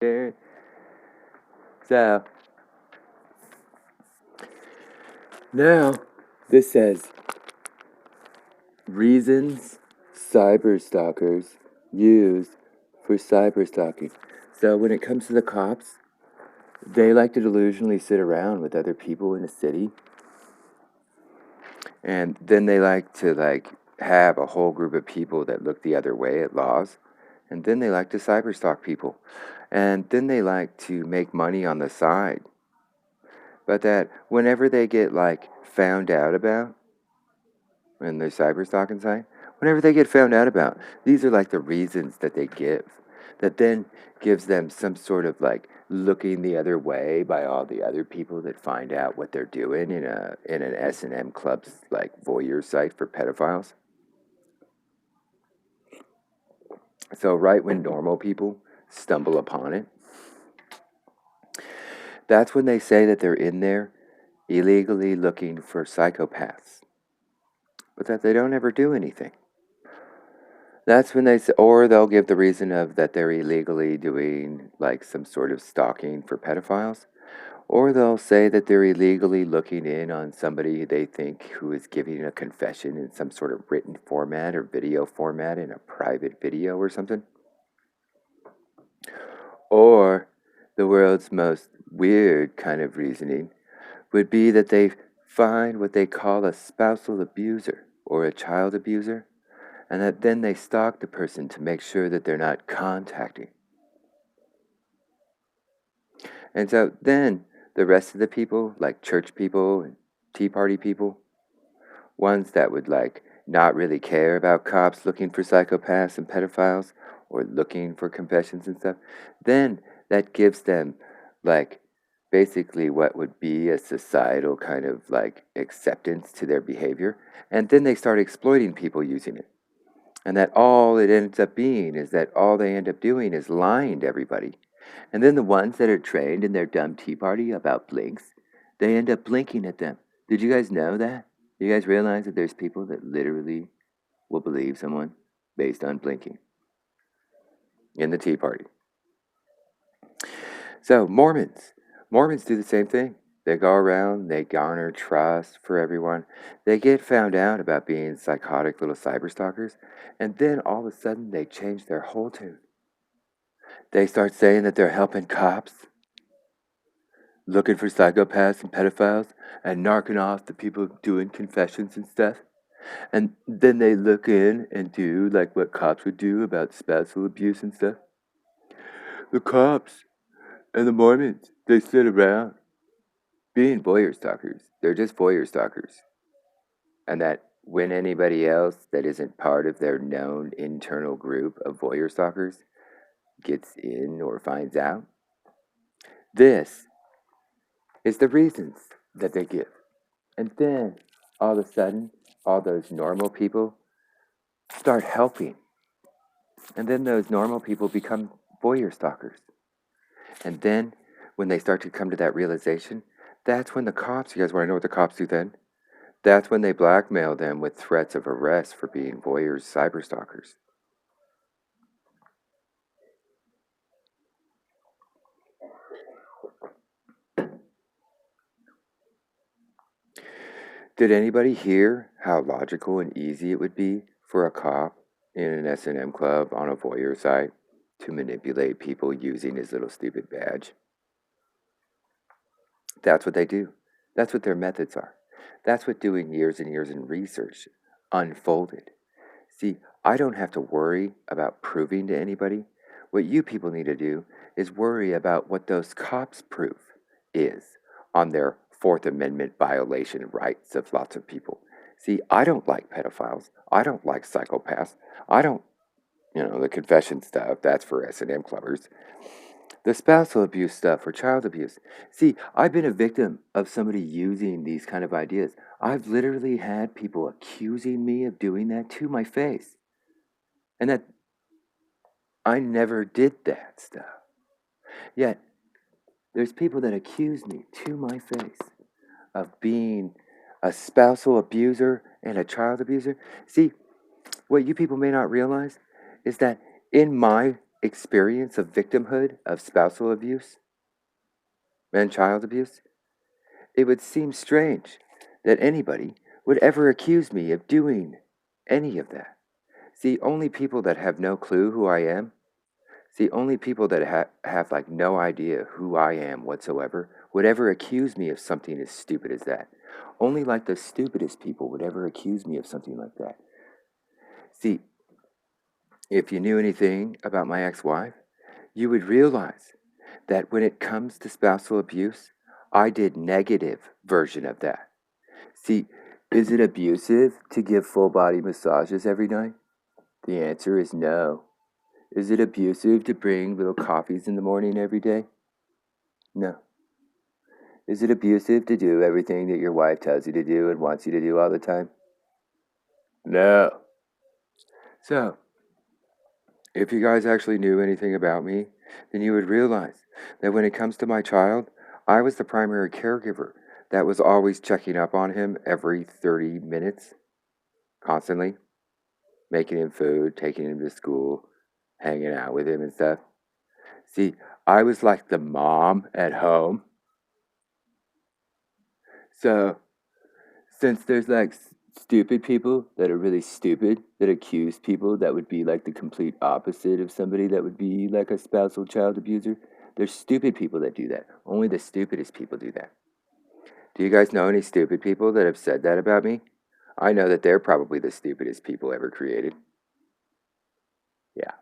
there. So now this says reasons cyber stalkers use for cyber stalking. So when it comes to the cops, they like to delusionally sit around with other people in a city, and then they like to have a whole group of people that look the other way at laws, and then they like to cyber stalk people, and then they like to make money on the side. But that whenever they get found out about in their cyber stalking site, whenever they get found out about, these are the reasons that they give, that then gives them some sort of looking the other way by all the other people that find out what they're doing in an S&M club's voyeur site for pedophiles. So right when normal people stumble upon it, that's when they say that they're in there illegally looking for psychopaths, but that they don't ever do anything. That's when they say, or they'll give the reason of that they're illegally doing some sort of stalking for pedophiles, or they'll say that they're illegally looking in on somebody they think who is giving a confession in some sort of written format or video format in a private video or something. Or the world's most weird kind of reasoning would be that they find what they call a spousal abuser or a child abuser, and that then they stalk the person to make sure that they're not contacting. And so then the rest of the people, like church people and Tea Party people, ones that would not really care about cops looking for psychopaths and pedophiles or looking for confessions and stuff, then that gives them basically what would be a societal kind of acceptance to their behavior. And then they start exploiting people using it. And that all it ends up being is that all they end up doing is lying to everybody. And then the ones that are trained in their dumb Tea Party about blinks, they end up blinking at them. Did you guys know that? You guys realize that there's people that literally will believe someone based on blinking in the Tea Party? So, Mormons do the same thing. They go around, they garner trust for everyone. They get found out about being psychotic little cyber stalkers, and then all of a sudden they change their whole tune. They start saying that they're helping cops, looking for psychopaths and pedophiles, and narking off the people doing confessions and stuff. And then they look in and do what cops would do about spousal abuse and stuff. The cops and the Mormons, they sit around being voyeur stalkers. They're just voyeur stalkers. And that when anybody else that isn't part of their known internal group of voyeur stalkers gets in or finds out, this is the reasons that they give. And then all of a sudden, all those normal people start helping. And then those normal people become voyeur stalkers. And then when they start to come to that realization, that's when the cops, you guys want to know what the cops do then? That's when they blackmail them with threats of arrest for being voyeurs, cyber stalkers. Did anybody hear how logical and easy it would be for a cop in an S&M club on a voyeur site to manipulate people using his little stupid badge? That's what they do. That's what their methods are. That's what doing years and years in research unfolded. See, I don't have to worry about proving to anybody. What you people need to do is worry about what those cops prove is on their Fourth Amendment violation rights of lots of people. See, I don't like pedophiles. I don't like psychopaths. I don't, the confession stuff, that's for S&M clubbers. The spousal abuse stuff or child abuse. See, I've been a victim of somebody using these kind of ideas. I've literally had people accusing me of doing that to my face. And that I never did that stuff. Yet, there's people that accuse me to my face of being a spousal abuser and a child abuser. See, what you people may not realize is that in my experience of victimhood of spousal abuse and child abuse, it would seem strange that anybody would ever accuse me of doing any of that. See, only people that have no clue who I am, see, only people that have like no idea who I am whatsoever would ever accuse me of something as stupid as that. Only like the stupidest people would ever accuse me of something like that. See, if you knew anything about my ex wife, you would realize that when it comes to spousal abuse, I did negative version of that. See, is it abusive to give full body massages every night? The answer is no. Is it abusive to bring little coffees in the morning every day? No. Is it abusive to do everything that your wife tells you to do and wants you to do all the time? No. So, if you guys actually knew anything about me, then you would realize that when it comes to my child, I was the primary caregiver that was always checking up on him every 30 minutes, constantly, making him food, taking him to school, hanging out with him and stuff. See, I was like the mom at home. So, since there's like stupid people that are really stupid that accuse people that would be like the complete opposite of somebody that would be like a spousal child abuser, there's stupid people that do that. Only the stupidest people do that. Do you guys know any stupid people that have said that about me? I know that they're probably the stupidest people ever created. Yeah.